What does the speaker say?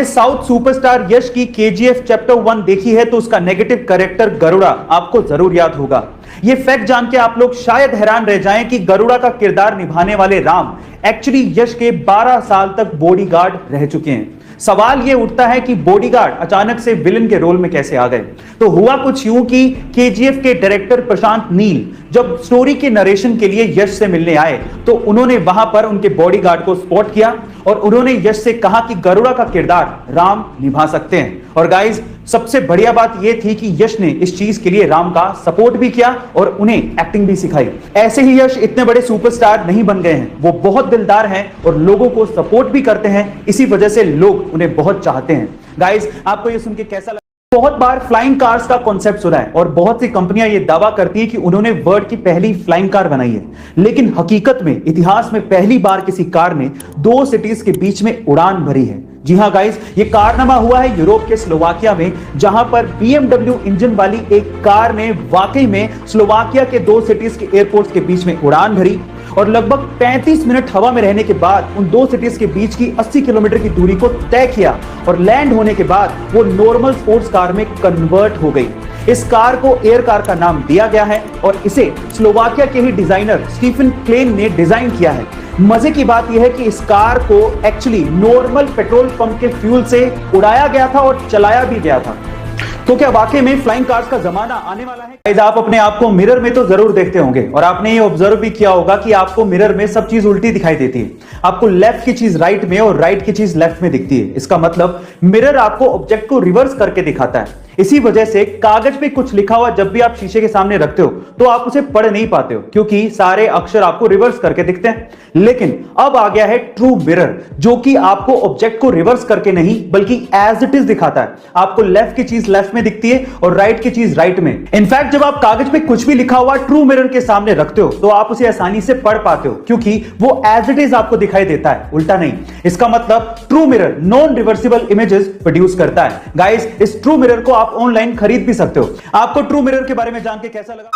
South superstar यश की KGF chapter 1 देखी है तो उसका नेगेटिव कैरेक्टर गरुड़ा आपको जरूर याद होगा। ये फैक्ट जान के आप लोग शायद हैरान रह जाएं कि गरुड़ा का किरदार निभाने वाले राम एक्चुअली यश के 12 साल तक बॉडीगार्ड रह चुके हैं। सवाल यह उठता है कि बॉडीगार्ड अचानक से विलन के रोल में कैसे आ गए। तो हुआ कुछ यूं कि केजीएफ के डायरेक्टर प्रशांत नील जब स्टोरी के नरेशन के लिए यश से मिलने आए तो उन्होंने वहां पर उनके बॉडीगार्ड को स्पॉट किया और उन्होंने यश से कहा कि गरुड़ा का किरदार राम निभा सकते हैं। और गाइस, सबसे बढ़िया बात यह थी कि यश ने इस चीज के लिए राम का सपोर्ट भी किया और उन्हें एक्टिंग भी सिखाई। ऐसे ही यश इतने बड़े सुपरस्टार नहीं बन गए हैं, वो बहुत दिलदार हैं और लोगों को सपोर्ट भी करते हैं। इसी वजह से लोग उन्हें बहुत चाहते हैं। गाइस, आपको ये सुन के कैसा लगा? बहुत बार फ्लाइंग कार्स का कॉन्सेप्ट सुना है और बहुत सी कंपनियां ये दावा करती है कि उन्होंने वर्ल्ड की पहली फ्लाइंग कार बनाई है, लेकिन हकीकत में इतिहास में पहली बार किसी कार ने 2 सिटीज के बीच में उड़ान भरी है। जी हां गाइस, ये कारनामा हुआ है यूरोप के स्लोवाकिया में, जहां पर BMW इंजन वाली एक कार ने वाकई में स्लोवाकिया के 2 सिटीज के एयरपोर्ट्स के बीच में उड़ान भरी और लगभग 35 मिनट हवा में रहने के बाद उन 2 सिटीज के बीच की 80 किलोमीटर की दूरी को तय किया और लैंड होने के बाद वो नॉर्मल स्पोर्ट्स कार में कन्वर्ट हो गई। इस कार को एयर कार का नाम दिया गया है और इसे स्लोवाकिया के ही डिजाइनर स्टीफन क्लेन ने डिजाइन किया है। मजे की बात यह है कि इस कार को एक्चुअली नॉर्मल पेट्रोल पंप के फ्यूल से उड़ाया गया था और चलाया भी गया था। तो क्या वाकई में फ्लाइंग कार्स का जमाना आने वाला है? गाइस, आप अपने आप को मिरर में तो जरूर देखते होंगे और आपने ये ऑब्जर्व भी किया होगा कि आपको मिरर में सब चीज उल्टी दिखाई देती है। आपको लेफ्ट की चीज राइट में और राइट की चीज लेफ्ट में दिखती है। इसका मतलब मिरर आपको ऑब्जेक्ट को रिवर्स करके दिखाता है। इसी वजह से कागज पे कुछ लिखा हुआ जब भी आप शीशे के सामने रखते हो तो आप उसे पढ़ नहीं पाते हो, क्योंकि सारे अक्षर आपको रिवर्स करके दिखते हैं। लेकिन अब आ गया है ट्रू मिरर, जो कि आपको ऑब्जेक्ट को रिवर्स करके नहीं बल्कि एज इट इज दिखाता है। आपको लेफ्ट की चीज लेफ्ट में दिखती है और राइट की चीज राइट में। इनफैक्ट जब आप कागज पे कुछ भी लिखा हुआ ट्रू मिरर के सामने रखते हो तो आप उसे आसानी से पढ़ पाते हो, क्योंकि वो एज इट इज आपको दिखाई देता है, उल्टा नहीं। इसका मतलब true mirror non reversible images produce करता है। गाइस, इस ट्रू मिरर को आप ऑनलाइन खरीद भी सकते हो। आपको ट्रू मिरर के बारे में जान के कैसा लगा?